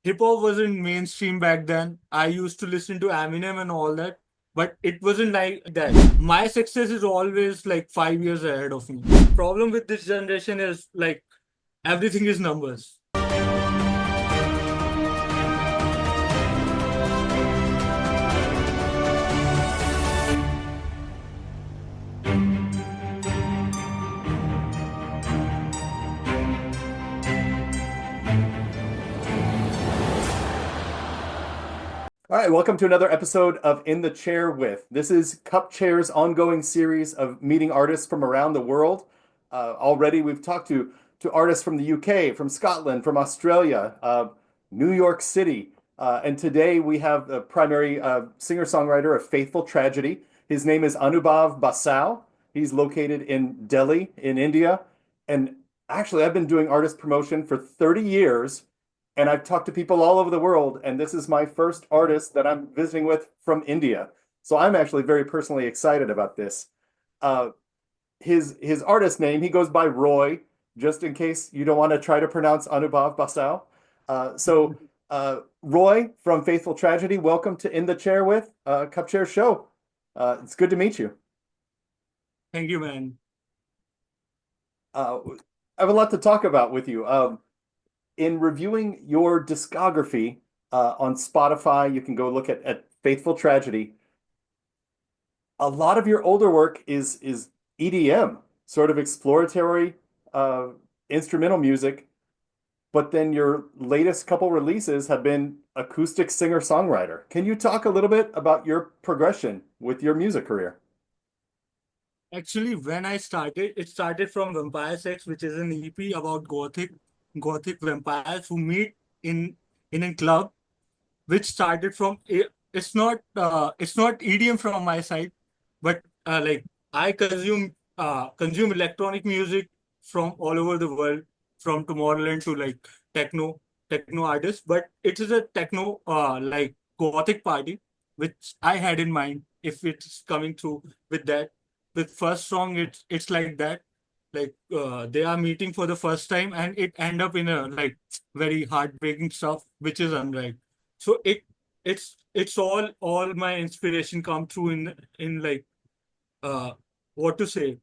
hip hop wasn't mainstream back then. I used to listen to Eminem and all that, but it wasn't like that. My success is always like 5 years ahead of me. Problem with this generation is like everything is numbers. All right, welcome to another episode of In the Chair With. This is Cupchairs' ongoing series of meeting artists from around the world. Already, we've talked to artists from the UK, from Scotland, from Australia, New York City, and today we have the primary singer-songwriter of Faithful Tragedy. His name is Anubhav Basau. He's located in Delhi, in India, and actually, I've been doing artist promotion for 30 years and I've talked to people all over the world, and this is my first artist that I'm visiting with from India. So I'm actually very personally excited about this. Uh, his artist name, he goes by Roy, just in case you don't want to try to pronounce Anubhav Basau. Roy from Faithful Tragedy, welcome to In the Chair with Cupchair Show. It's good to meet you. Thank you, man. Uh, I have a lot to talk about with you. In reviewing your discography on Spotify, you can go look at Faithful Tragedy. A lot of your older work is EDM, sort of exploratory uh, instrumental music, but then your latest couple releases have been acoustic singer-songwriter. Can you talk a little bit about your progression with your music career? Actually, when I started, it started from Vampire Sex, which is an EP about gothic vampires who meet in in a club, which started from it's not EDM from my side, but like I consume electronic music from all over the world, from Tomorrowland to like techno artists, but it is a techno like gothic party which I had in mind. If it's coming through with that, with first song, it's like that, like they are meeting for the first time and it end up in a like very heartbreaking stuff which is unright. So it's all my inspiration come through in like uh what to say,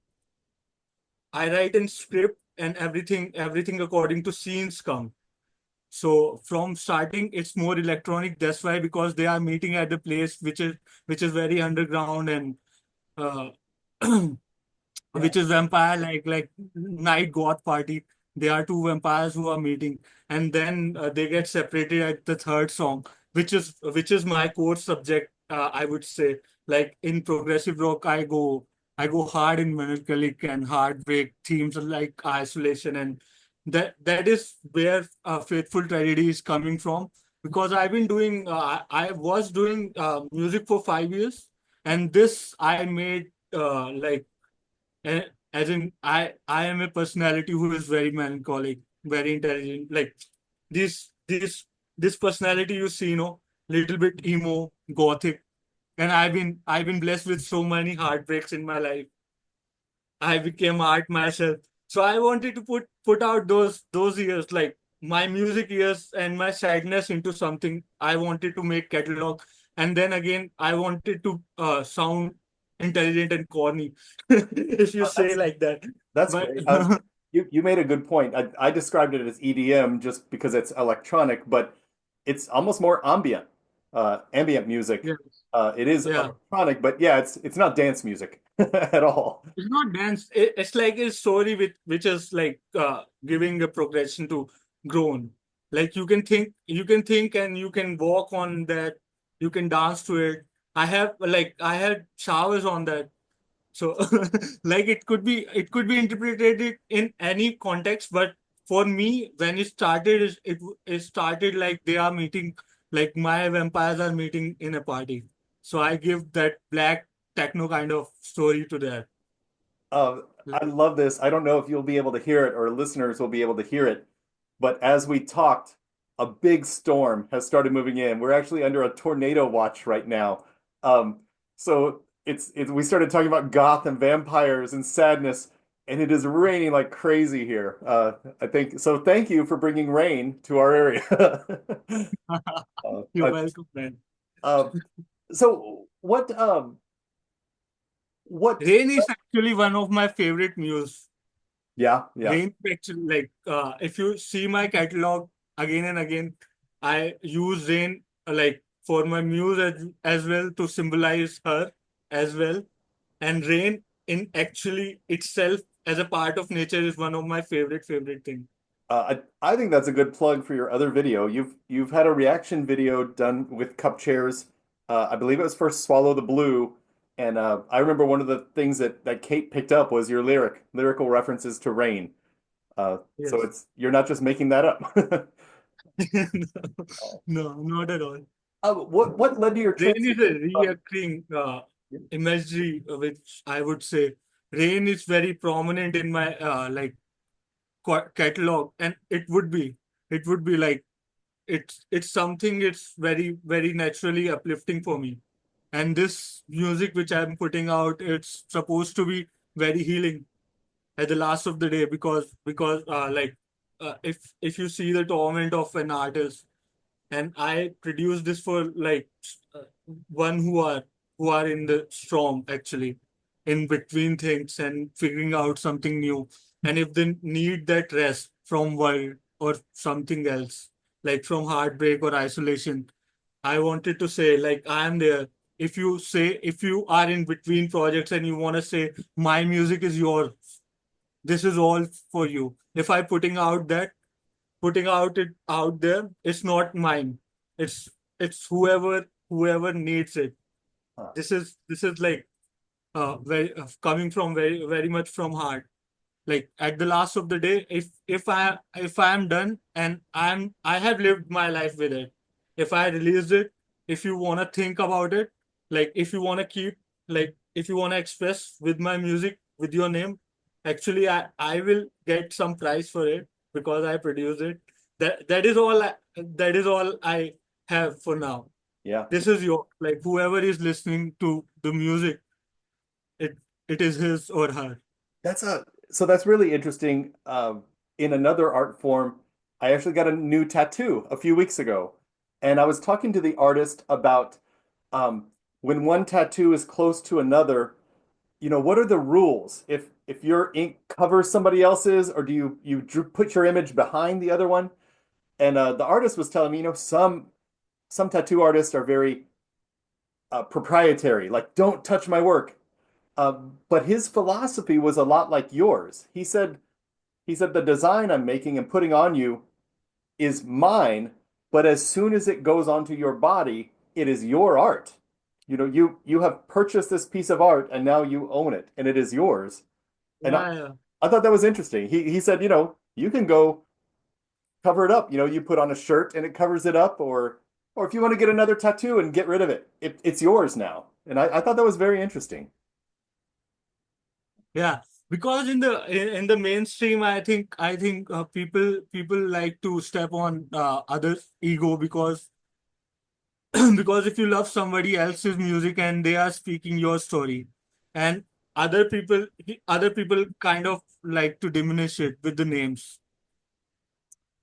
I write in script and everything according to scenes come. So from starting it's more electronic, that's why, because they are meeting at the place which is very underground and uh Yeah. which is vampire like night goth party. There are two vampires who are meeting, and then they get separated at the third song, which is my core subject. I would say, like in progressive rock, I go hard in melancholic and heartbreak themes like isolation, and that is where Faithful Tragedy is coming from. Because I've been doing, I was doing music for 5 years, and this I made like as in I am a personality who is very melancholic, very intelligent. Like this this this personality you see, little bit emo, gothic, and I've been blessed with so many heartbreaks in my life. I became art myself, so I wanted to put out those years, like my music years and my sadness, into something. I wanted to make catalog, and then again I wanted to sound intelligent and corny, if you say That's like that. That's But great. You made a good point. I described it as EDM just because it's electronic, but it's almost more ambient music. yeah, It is yeah, electronic, but yeah, it's not dance music at all. it's not dance. It's like a story which is like giving a progression to grown. Like you can think, and you can walk on that. You can dance to it. I had showers on that. So like it could be interpreted in any context, but for me, when it started, it started like they are meeting, like my vampires are meeting in a party. So I give that black techno kind of story to that. I love this. I don't know if you'll be able to hear it or listeners will be able to hear it, but as we talked, a big storm has started moving in. We're actually under a tornado watch right now. Um, so we started talking about goth and vampires and sadness. and it is raining like crazy here. I think so. Thank you for bringing rain to our area. You're welcome, man. Uh, so what? Rain is actually one of my favorite muse. Yeah, yeah. Rain actually, like, if you see my catalog again and again, I use rain like for my muse as well to symbolize her as well. And rain in actually itself as a part of nature is one of my favorite thing. I think that's a good plug for your other video. You've had a reaction video done with Cupchairs. I believe it was for Swallow the Blue, and I remember one of the things that Kate picked up was your lyrical references to rain. So Yes. it's you're not just making that up. No, not at all. What led to your Rain is transition a from? reoccurring imagery, which I would say rain is very prominent in my like catalog, and it would be like it's something, it's very naturally uplifting for me. And this music which I'm putting out, it's supposed to be very healing at the last of the day, because like if you see the torment of an artist, and I produce this for like uh, one who are in the storm, actually, in between things and figuring out something new, and if they need that rest from world or something else, like from heartbreak or isolation, I wanted to say, like, I am there. If you are in between projects and you want to say my music is yours, this is all for you. If I putting out it out there, it's not mine. It's whoever needs it. This is like very coming from very much from heart. Like at the last of the day, if I am done and I have lived my life with it, if I released it, if you want to think about it, like if you want to keep, like if you want to express with my music with your name, actually I will get some price for it because I produced it. That is all I have for now. Yeah, This is your, like, whoever is listening to the music, it it is his or her. that's really interesting. In another art form, I actually got a new tattoo a few weeks ago, and I was talking to the artist about um, when one tattoo is close to another. What are the rules? If your ink covers somebody else's, or do you put your image behind the other one? And the artist was telling me, some tattoo artists are very proprietary, like don't touch my work. But his philosophy was a lot like yours. He said the design I'm making and putting on you is mine, but as soon as it goes onto your body, it is your art. You have purchased this piece of art and now you own it and it is yours. And I, Yeah, yeah. I thought that was interesting. He said, you can go cover it up. You put on a shirt and it covers it up, or if you want to get another tattoo and get rid of it's yours now. And I thought that was very interesting. Yeah, because in the mainstream, I think people like to step on others' ego, because because if you love somebody else's music and they are speaking your story, and other people kind of like to diminish it with the names.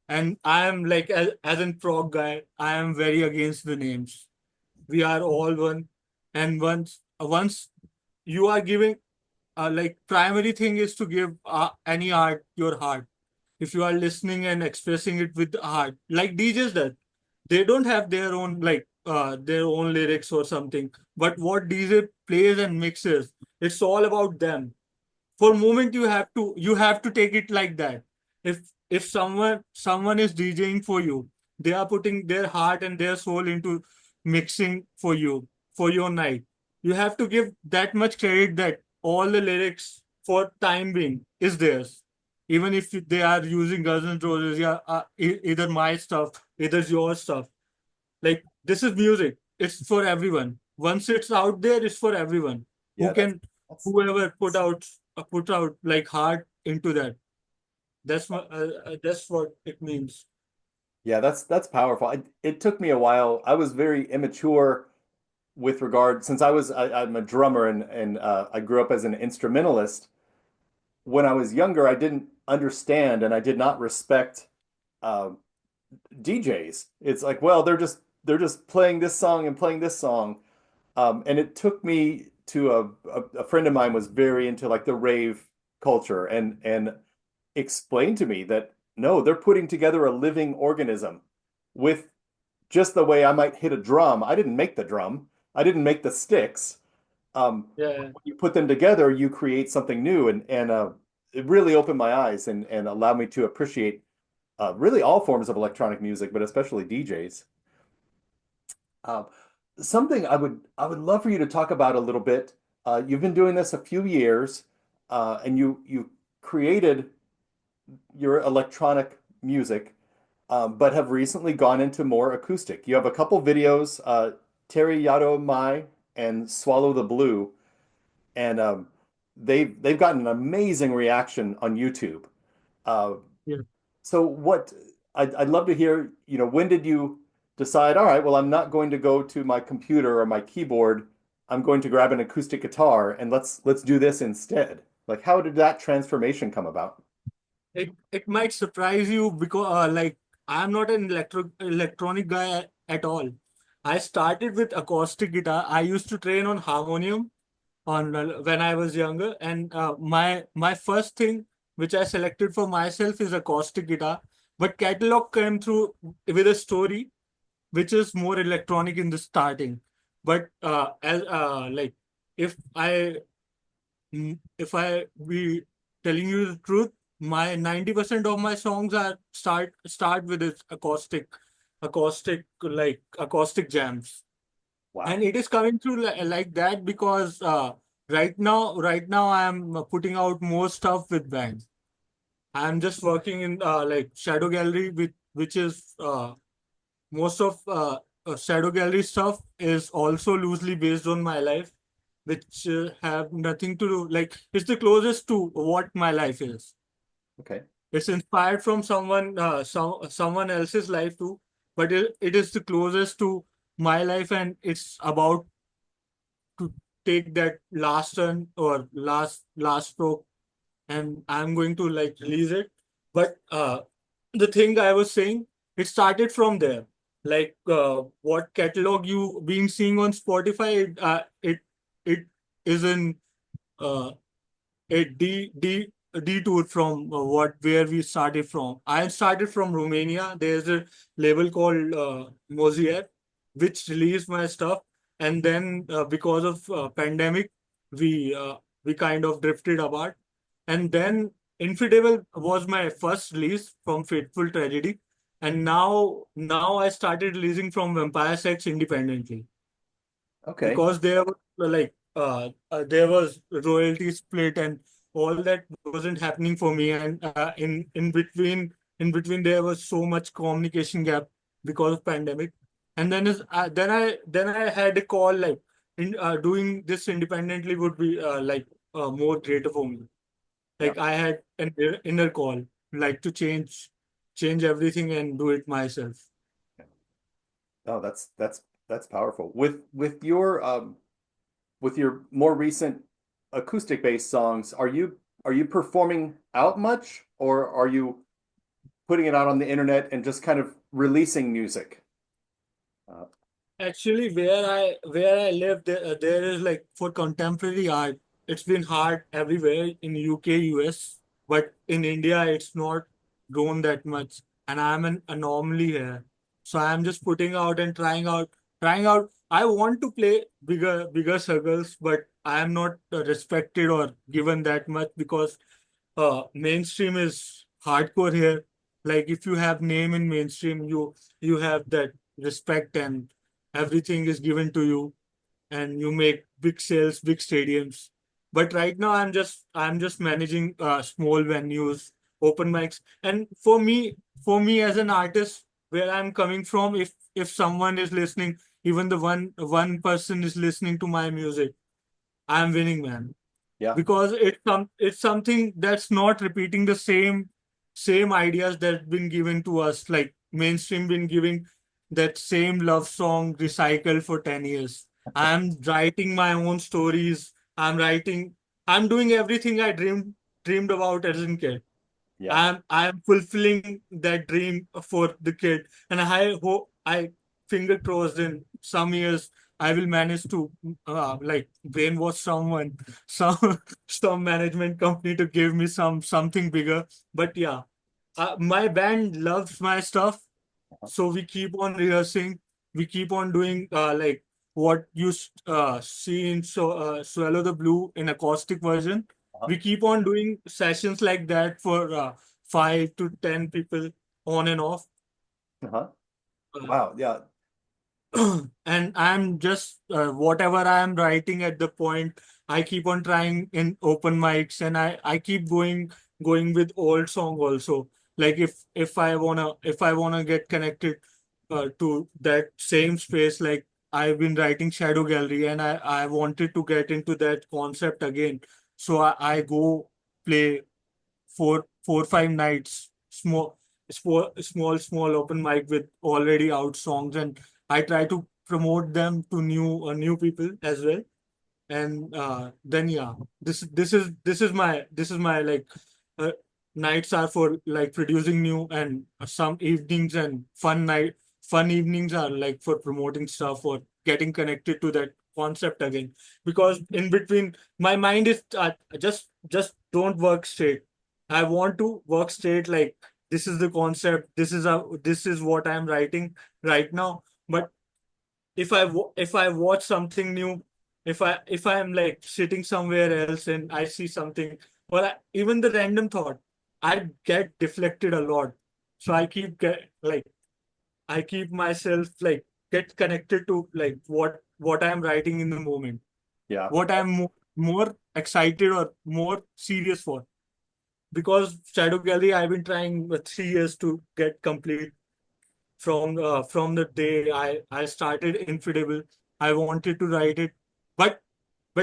And I am like, as an prog guy, I am very against the names. We are all one, and once you are giving, like, primary thing is to give any art your heart. If you are listening and expressing it with the heart, like DJs does, they don't have their own lyrics or something. But what DJ plays and mixes, it's all about them. For a moment, you have to take it like that. If someone is DJing for you, they are putting their heart and their soul into mixing for you, for your night. You have to give that much credit that all the lyrics for time being is theirs. Even if they are using Guns N' Roses, yeah, either my stuff, either your stuff. Like, this is music. It's for everyone. Once it's out there, it's for everyone who Yeah, can, that's whoever put out like heart into that. That's what it means. yeah, that's powerful. It took me a while. I was very immature with regard since I'm a drummer and I grew up as an instrumentalist. when I was younger, I didn't understand and I did not respect uh, DJs. It's like, well, they're just playing this song and playing this song. And it took me to a friend of mine was very into like the rave culture and explained to me that no, they're putting together a living organism with just the way I might hit a drum. I didn't make the drum. I didn't make the sticks. Yeah. When you put them together, you create something new, and it really opened my eyes and allowed me to appreciate really all forms of electronic music, but especially DJs. Uh, Something I would love for you to talk about a little bit. You've been doing this a few years, and you created your electronic music, but have recently gone into more acoustic. You have a couple videos, Terry Yado Mai and Swallow the Blue, and they've gotten an amazing reaction on YouTube. Uh, Yeah. so I'd love to hear, when did you decide, all right, well, I'm not going to go to my computer or my keyboard. I'm going to grab an acoustic guitar and let's do this instead. Like, how did that transformation come about? It might surprise you because like I'm not an electronic guy at all. I started with acoustic guitar. I used to train on harmonium on when I was younger, and my first thing which I selected for myself is acoustic guitar. But catalog came through with a story which is more electronic in the starting. But as like if I if I be telling you the truth, my 90% of my songs are start with this acoustic jams, Wow. and it is coming through like that because right now I am putting out more stuff with bands. I am just working in like shadow gallery with which is most of shadow gallery stuff is also loosely based on my life, which have nothing to do, like it's the closest to what my life is. Okay. It's inspired from someone else's life too, but it is the closest to my life, and it's about to take that last turn or last stroke, and I'm going to like release it. But the thing I was saying, it started from there. Like what catalog you been seeing on Spotify, it is in uh, a detour from what where we started from. I started from Romania. There's a label called Mosier, which released my stuff, and then because of pandemic, we uh, we kind of drifted apart. And then Infidel was my first release from Fateful Tragedy, and now I started releasing from Vampire Sex independently Okay. because there was there was royalty split and all that wasn't happening for me, and in between there was so much communication gap because of pandemic. And then I had a call like doing this independently would be more greater for me. Yeah. Like I had an inner call like to change everything and do it myself. Oh, that's powerful. With your more recent acoustic based songs, are you performing out much or are you putting it out on the internet and just kind of releasing music? Uh, Actually, where I live, there is like for contemporary art, it's been hard everywhere in UK, US, but in India, it's not grown that much, and I'm an anomaly here. So I'm just putting out and trying out. I want to play bigger circles, but I am not respected or given that much because mainstream is hardcore here. Like if you have name in mainstream, you have that respect and everything is given to you, and you make big sales, big stadiums. But right now I'm just managing small venues, open mics. And for me as an artist, where I'm coming from, if someone is listening, even the one person is listening to my music, I'm winning, man, yeah. because it's something that's not repeating the same ideas that been given to us, like mainstream been giving that same love song recycled for 10 years. I'm writing my own stories. I'm doing everything I dreamed dreamed about as a kid. Yeah. I'm fulfilling that dream for the kid, and I hope, I finger crossed, in some years I will manage to like brainwash someone, some some management company to give me something bigger. But yeah, my band loves my stuff, so we keep on rehearsing. We keep on doing like what you see in Swallow the Blue in acoustic version. Uh-huh. We keep on doing sessions like that for 5 to 10 people on and off. Uh-huh. Uh, Wow. Yeah. and I'm just whatever I am writing at the point, I keep on trying in open mics, and I keep going with old song also. Like if I wanna get connected to that same space, like I've been writing Shadow Gallery, and I wanted to get into that concept again. So I go play 4 5 nights, small open mic with already out songs, and I try to promote them to new people as well. And then yeah, this is my like uh, nights are for like producing new, and some evenings and fun evenings are like for promoting stuff or getting connected to that concept again. Because in between, my mind is just don't work straight. I want to work straight, like this is the concept, this is what I'm writing right now. But if I watch something new, if I'm like sitting somewhere else and I see something, or even the random thought, I get deflected a lot. So I keep myself like get connected to like what I'm writing in the moment, Yeah. what I'm more excited or more serious for. Because Shadow Gallery, I've been trying 3 years to get complete. From the day I started Infidable, I wanted to write it, but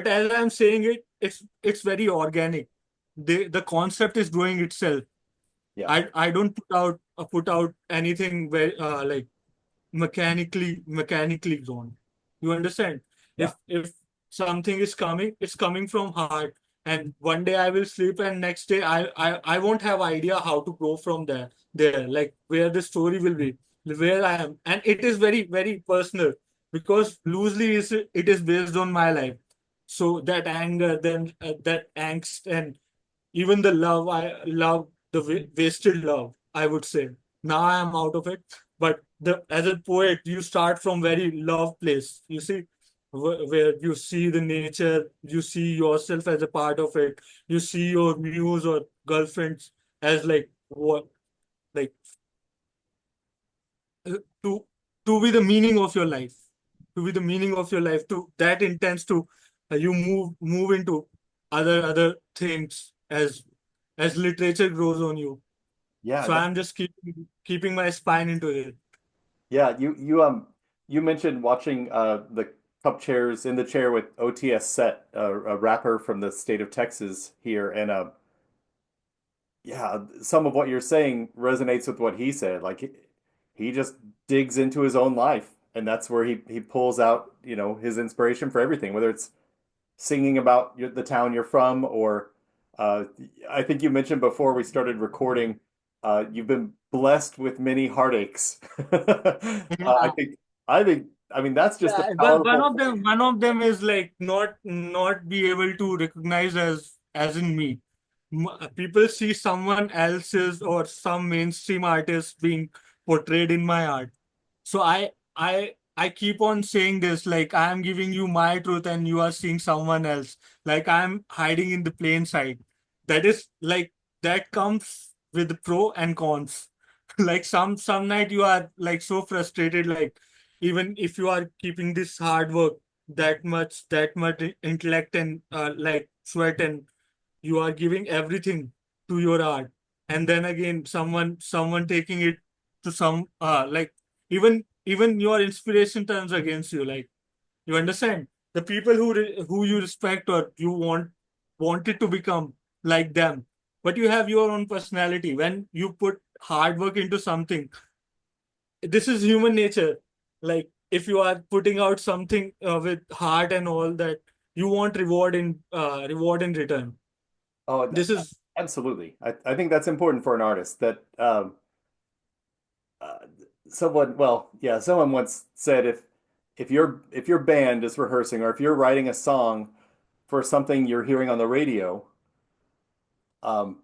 as I'm saying it, it's very organic. The concept is growing itself. Yeah. I don't put out anything where like mechanically grown. You understand? Yeah. If something is coming, it's coming from heart. And one day I will sleep, and next day I won't have idea how to go from there, like where the story will be, where I am. And it is very, very personal, because loosely it is based on my life. So that anger, then that angst, and even the love, I love the wasted love, I would say. Now I am out of it. But the as a poet, you start from very love place. You see, where you see the nature, you see yourself as a part of it. You see your muse or girlfriends as like what, like uh, to to be the meaning of your life, to be the meaning of your life. To that intense, to you move into other things as literature grows on you. Yeah. So I'm just keeping my spine into it. Yeah. You mentioned watching the Cupchairs in the chair with OTS Set, a rapper from the state of Texas here, and yeah, some of what you're saying resonates with what he said. Like he just digs into his own life, and that's where he pulls out, his inspiration for everything, whether it's singing about the town you're from, or uh, I think you mentioned before we started recording, you've been blessed with many heartaches. Yeah. I mean, that's just a Yeah, but one powerful of them, thing. one of them is like not be able to recognize as in me. People see someone else's or some mainstream artist being portrayed in my art. So I keep on saying this, like I am giving you my truth and you are seeing someone else. Like I'm hiding in the plain sight. That is like that comes with pro and cons. Like some night you are like so frustrated, like even if you are keeping this hard work, that much intellect and like sweat, and you are giving everything to your art, and then again someone taking it to some like even your inspiration turns against you. Like, you understand, the people who you respect or you wanted to become like them, but you have your own personality. When you put hard work into something, this is human nature. Like if you are putting out something with heart and all that, you want reward in return. Oh, This is Absolutely. I think that's important for an artist that uh, someone, well, yeah, someone once said if your band is rehearsing or if you're writing a song for something you're hearing on the radio, um,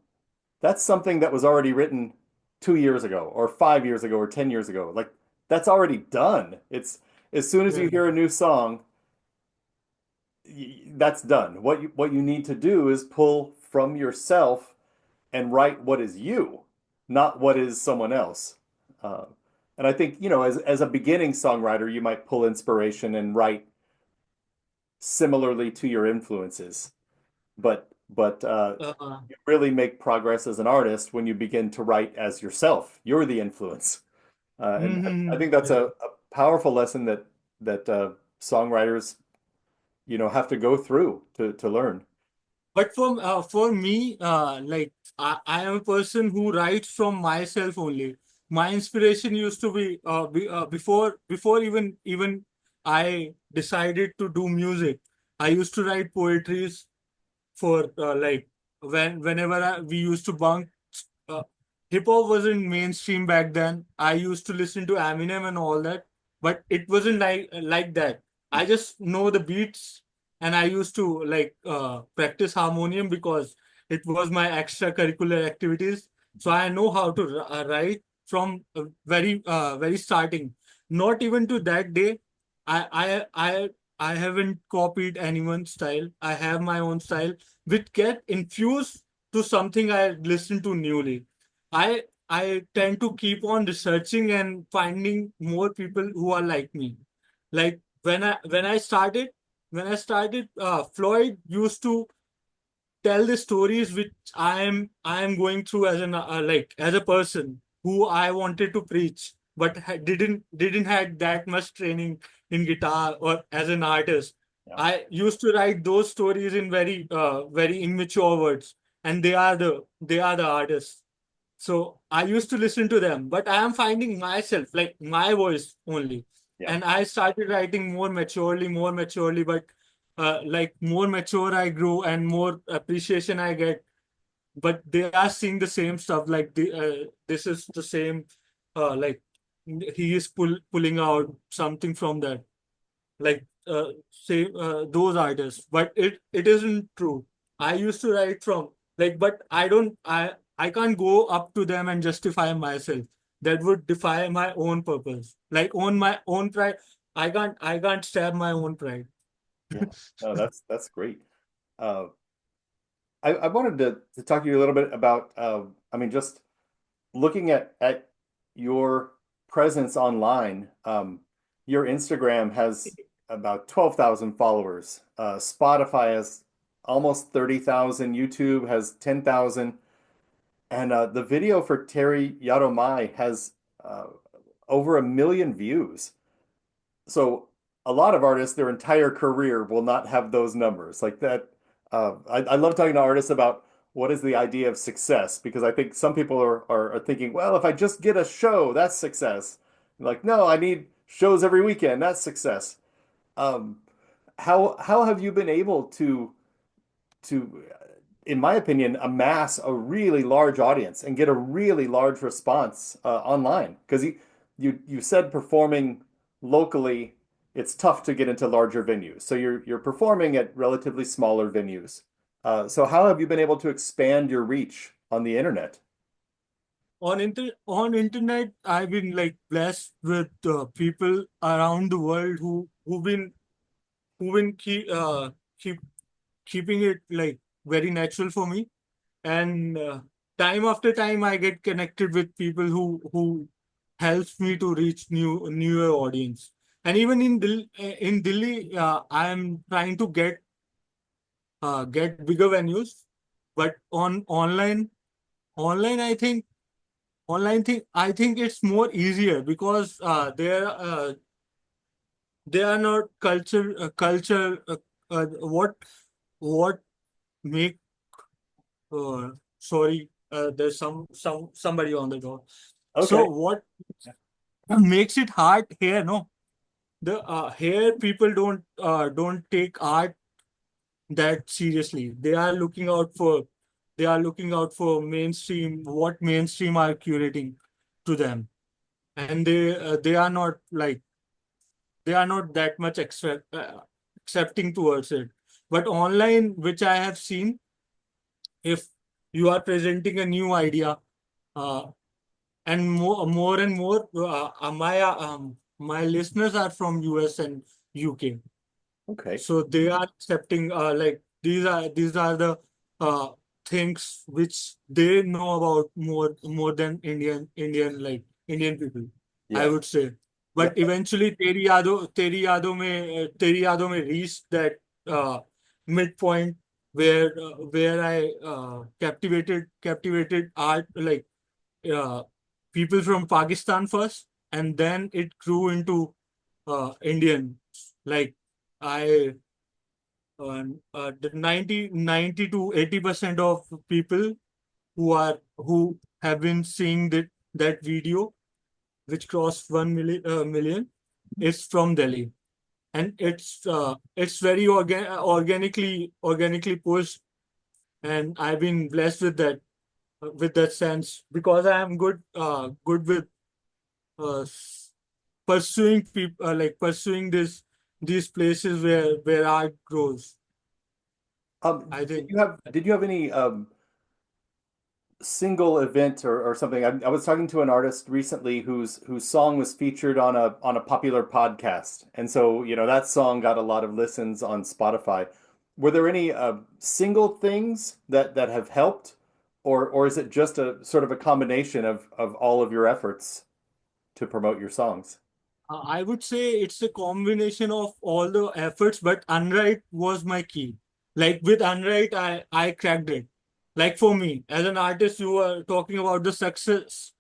that's something that was already written 2 years ago or 5 years ago or 10 years ago. Like that's already done. It's as soon as you Yeah. hear a new song, that's done. What you need to do is pull from yourself and write what is you, not what is someone else. Uh, and I think, as a beginning songwriter, you might pull inspiration and write similarly to your influences. But Uh, you really make progress as an artist when you begin to write as yourself. You're the influence. And I think that's yeah. a powerful lesson that songwriters, have to go through to learn. But for me, like I am a person who writes from myself only. My inspiration used to be before even I decided to do music. I used to write poetries for like whenever we used to bunk. Uh, Hip hop wasn't mainstream back then. I used to listen to Eminem and all that, but it wasn't like that. I just know the beats, and I used to like practice harmonium because it was my extracurricular activities. So I know how to write from very starting. Not even to that day. I I I I haven't copied anyone's style. I have my own style, which get infused to something I listen to newly. I tend to keep on researching and finding more people who are like me. Like when I started, Floyd used to tell the stories which I am going through as as a person who I wanted to preach, but didn't had that much training in guitar or as an artist. Yeah. I used to write those stories in very immature words, and they are the artists. So I used to listen to them, but I am finding myself, like my voice only. Yeah. And I started writing more maturely, but like more mature I grew and more appreciation I get. But they are seeing the same stuff, like this is the same, like he is pulling out something from that, like say those artists, but it isn't true. I used to write from, like, but I can't go up to them and justify myself. That would defy my own purpose, like on my own pride. I can't stab my own pride. Yeah. No, that's great. Uh, I wanted to talk to you a little bit about, I mean, just looking at your presence online. Your Instagram has about 12,000 followers. Spotify has almost 30,000. YouTube has 10,000. And the video for Terry Yadomai has uh, over 1 million views. So a lot of artists, their entire career will not have those numbers like that. I love talking to artists about what is the idea of success because I think some people are thinking, well, if I just get a show, that's success. Like, no, I need shows every weekend. That's success. Um, how have you been able to, in my opinion, amass a really large audience and get a really large response online? Because you said performing locally, it's tough to get into larger venues. So you're performing at relatively smaller venues. So how have you been able to expand your reach on the internet? On internet, I've been like blessed with people around the world who've been keep keeping it like very natural for me. And time after time I get connected with people who helps me to reach newer audience. And even in Delhi, I am trying to get bigger venues, but on online I think it's more easier because they are not culture what what make sorry, there's somebody on the door. So Okay. what makes it hard here? No, the here people don't take art that seriously. They are looking out for they are looking out for mainstream, what mainstream are curating to them, and they are not like they are not that much accepting towards it. But online, which I have seen, if you are presenting a new idea, uh, and more and more, my listeners are from US and UK, Okay. so they are accepting, like these are the uh, things which they know about more than Indian people, I Yeah. would say. Yeah. But eventually तेरी यादों में reached that uh, midpoint where I captivated art, like uh, people from Pakistan first, and then it grew into Indian. Like I, the 90 to 80% of people who have been seeing that video, which crossed 1 million, is from Delhi, and it's very organically pushed, and I've been blessed with that sense, because I am good with pursuing people, like pursuing these places where art grows. I think. Did you have any single event or something? I was talking to an artist recently whose song was featured on a popular podcast, and so that song got a lot of listens on Spotify. Were there any single things that have helped, or is it just a sort of a combination of all of your efforts to promote your songs? I would say it's a combination of all the efforts, but Unwrite was my key. Like with Unwrite, I cracked it. Like for me, as an artist, you were talking about the success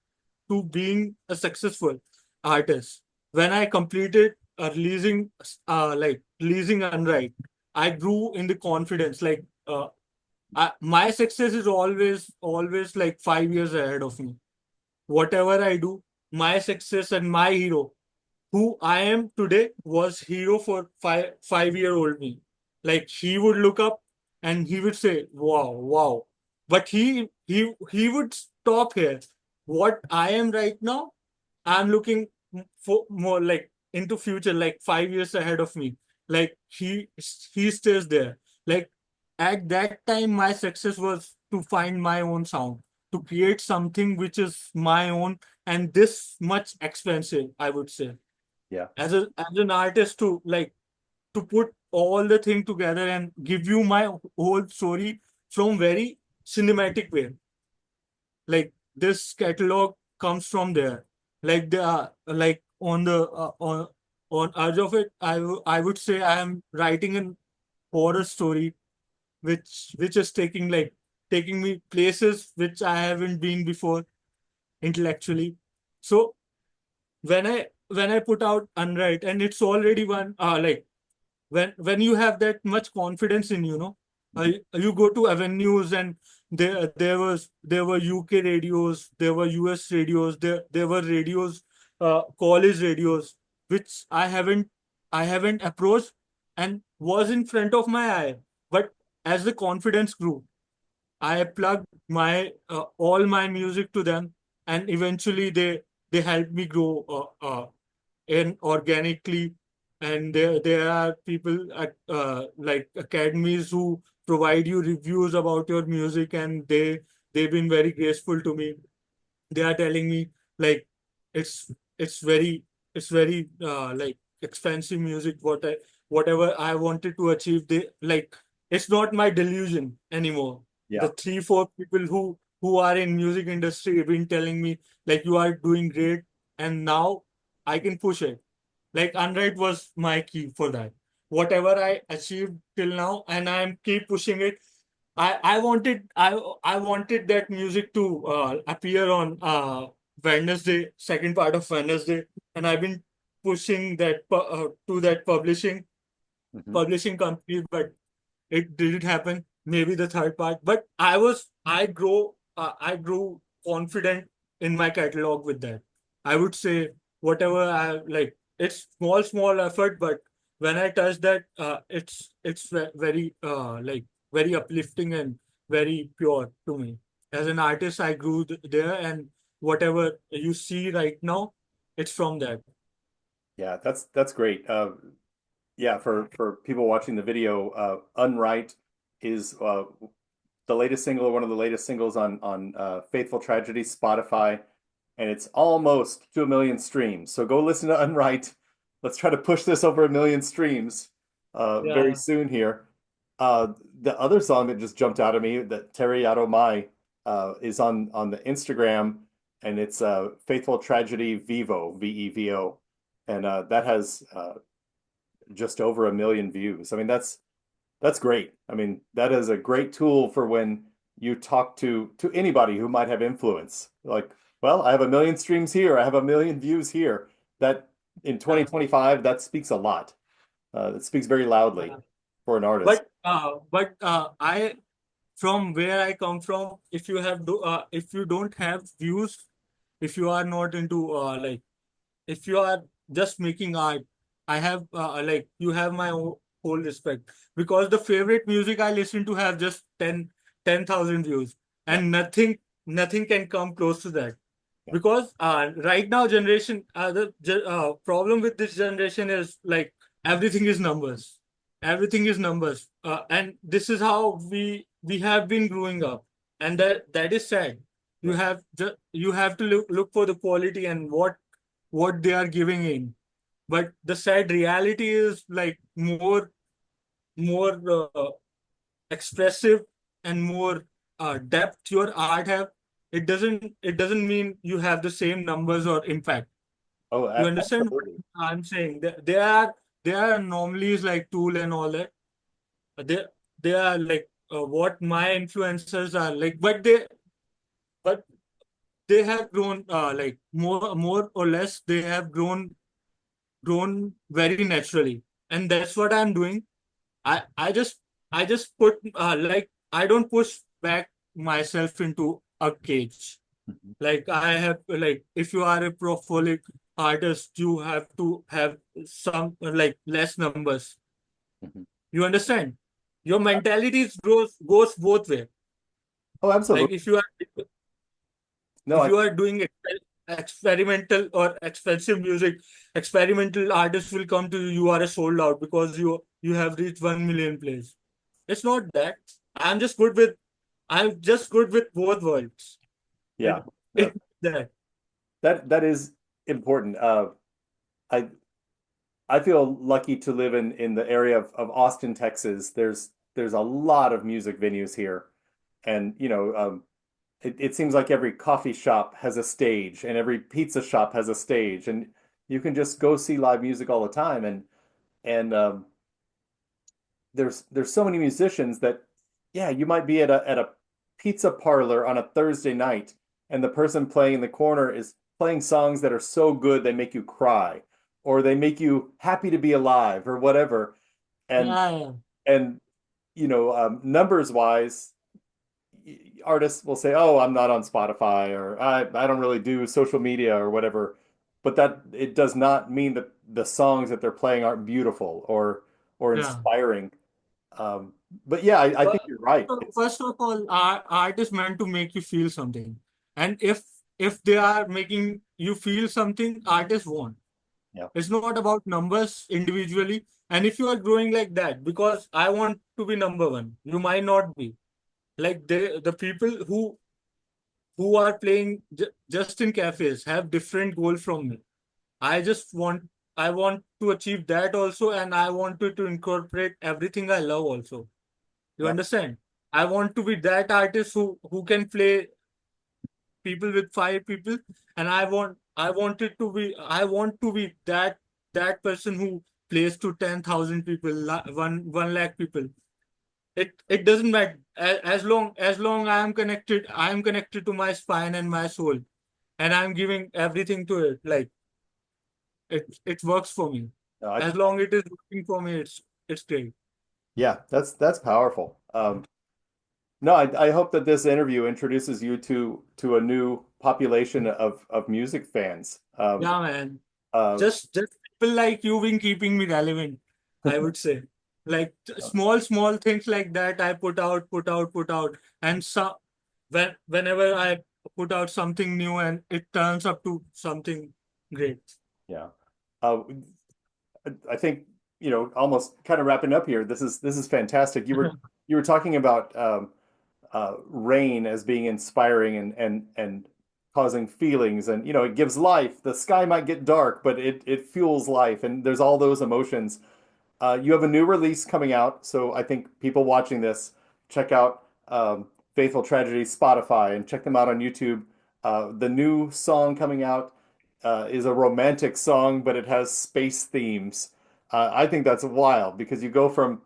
to being a successful artist. When I completed releasing Unwrite, I grew in the confidence. Like my success is always like 5 years ahead of me. Whatever I do, my success and my hero who I am today was hero for 5-year-old me. Like he would look up and he would say, "Wow, wow," but he would stop here. What I am right now, I'm looking for more like into future, like 5 years ahead of me. Like he stays there. Like at that time, my success was to find my own sound, to create something which is my own and this much expensive, I would say, Yeah. as an artist, to like to put all the thing together and give you my whole story from very cinematic way. Like this catalog comes from there. Like the like on edge of it, I would say I am writing an horror story which is taking me places which I haven't been before intellectually. So when I put out Unwrite, and it's already one, like when you have that much confidence in you go to avenues, and there were UK radios, there were US radios, there were radios, college radios, which I haven't approached and was in front of my eye. But as the confidence grew, I plugged my all my music to them, and eventually they helped me grow in organically. And there are people at like academies who provide you reviews about your music, and they've been very graceful to me. They are telling me like it's it's very like expensive music. Whatever I wanted to achieve, they like it's not my delusion anymore. The Yeah. 3 4 people who are in music industry have been telling me like you are doing great, and now I can push it. Like Unwrite was my key for that. Whatever I achieved till now, and I'm keep pushing it. I wanted that music to appear on Wednesday, second part of Wednesday, and I've been pushing that to that Hmm. publishing company, but it didn't happen. Maybe the third part, but I grew confident in my catalog with that. I would say whatever I like, it's small effort, but when I touch that, it's very like very uplifting, and very pure to me. As an artist, I grew there, and whatever you see right now, it's from that. Yeah, that's great. Yeah, for people watching the video, "Unright" is the latest single, or one of the latest singles on Faithful Tragedy Spotify, and it's almost to 1 million streams. So go listen to "Unright." Let's try to push this over 1 million streams very Yeah, soon here. The other song that just jumped out at me, that Terry Mai, is on the Instagram, and it's Faithful Tragedy Vivo, Vevo, and that has just over 1 million views. I mean, that's great. I mean, that is a great tool for when you talk to anybody who might have influence. Like, well, I have 1 million streams here, I have 1 million views here. That in yeah, 2025, that speaks a lot. That speaks very loudly yeah. for an artist. But I from where I come from, if you don't have views, if you are not into if you are just making art, I have you have my whole respect, because the favorite music I listen to have just 10,000 views, Yeah, and nothing can come close to that. yeah. Because right now generation the problem with this generation is like everything is numbers, everything is numbers, and this is how we have been growing up, and that is sad. Right. You have to look for the quality and what they are giving in. But the sad reality is like more expressive and more depth your art have. It doesn't mean you have the same numbers or impact. Oh, You understand what absolutely. I'm saying? There are anomalies like Tool and all that. They are like what my influencers are like, but they have grown like more or less. They have grown very naturally, and that's what I'm doing. I just put I don't push back myself into a cage. Mhm, Like I have like if you are a prolific artist, you have to have some like less numbers. mhm. You understand? Your mentality goes both way. Oh, Like absolutely. No, if you are doing experimental or expensive music, experimental artists will come to you. You are a sold out because you have reached 1 million plays. It's not that. I'm just good with I'm just good with both worlds. yeah. It No, it's that. that is important. I I feel lucky to live in the area of Austin, Texas. There's a lot of music venues here, and it seems like every coffee shop has a stage, and every pizza shop has a stage, and you can just go see live music all the time. And there's so many musicians that, yeah, you might be at a pizza parlor on a Thursday night, and the person playing in the corner is playing songs that are so good they make you cry, or they make you happy to be alive, or whatever. And Yeah, yeah. and numbers wise, artists will say, "Oh, I'm not on Spotify," or I don't really do social media or whatever. But that it does not mean that the songs that they're playing aren't beautiful or Yeah. inspiring. Um, but yeah, I think But you're right. first of all, art is meant to make you feel something. And if they are making you feel something, artists won't. Yeah, It's not about numbers individually. And if you are growing like that, because I want to be number one, you might not be. Like the people who are playing just in cafes have different goal from me. I just want I want to achieve that also, and I wanted to incorporate everything I love also. You yeah, understand? I want to be that artist who can play people with 5 people, and I want to be that person who plays to 10,000 people, 1 lakh people. It doesn't matter. As long I am connected to my spine and my soul, and I'm giving everything to it. Like it works for me. no, As long it is working for me, it's great. yeah, that's powerful. No, I hope that this interview introduces you to a new population of music fans. Yeah, man. Uh, Just people like you been keeping me relevant, I would say. Like small things like that I put out, and so whenever I put out something new and it turns up to something great. Yeah. Uh, I think, almost kind of wrapping up here. This is fantastic. You were talking about rain as being inspiring and causing feelings, and it gives life. The sky might get dark, but it fuels life, and there's all those emotions. You have a new release coming out, so I think people watching this check out Faithful Tragedy Spotify and check them out on YouTube. The new song coming out is a romantic song, but it has space themes. I think that's wild because you go from,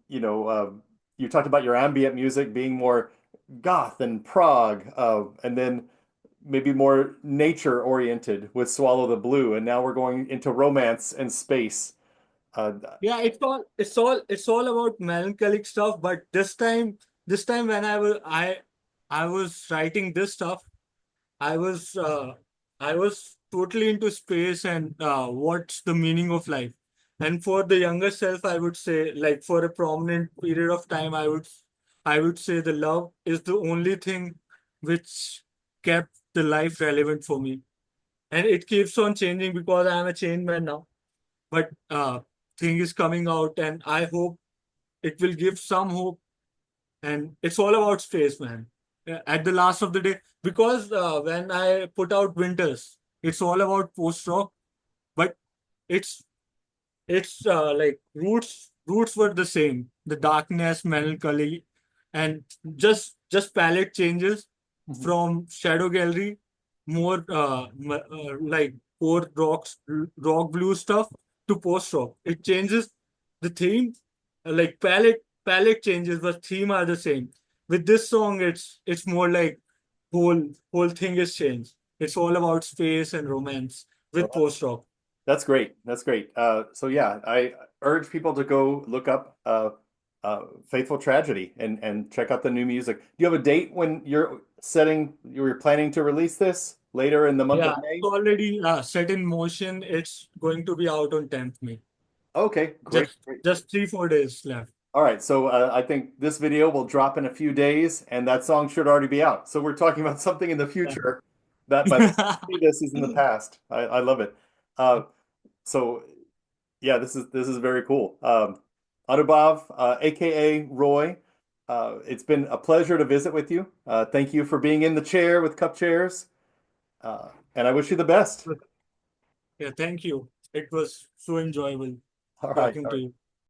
you know, uh, you talked about your ambient music being more goth and prog, and then maybe more nature oriented with Swallow the Blue, and now we're going into romance and space. Uh, Yeah, it's all about melancholic stuff. But this time when I was writing this stuff, I was uh, I was totally into space and what's the meaning of life. And for the younger self, I would say, like for a prominent period of time, I would say the love is the only thing which kept the life relevant for me. And it keeps on changing because I am a changed man now. But thing is coming out, and I hope it will give some hope. And it's all about space, man. At the last of the day, because when I put out Winters, it's all about post rock, but it's like roots were the same, the darkness, melancholy, and just palette changes Mhm. from shadow gallery, more like core rock blue stuff, to post rock. It changes the theme, like palette changes, but theme are the same. With this song, it's more like whole thing is changed. It's all about space and romance with Well, post rock. that's great. That's great. So yeah, I urge people to go look up Faithful Tragedy and check out the new music. Do you have a date when you're planning to release this later in the month of Yeah, May? it's already set in motion. It's going to be out on 10th May. Okay, great, Just great. just 3-4 days left. All right, so I think this video will drop in a few days, and that song should already be out. So we're talking about something in the future that by the time Yeah. you see this is in the past. I love it. Uh, so yeah, this is very cool. Anubhav, aka Roy, it's been a pleasure to visit with you. Thank you for being in the chair with Cupchairs, and I wish you the best. Yeah, thank you. It was so enjoyable All right, talking all to right. you.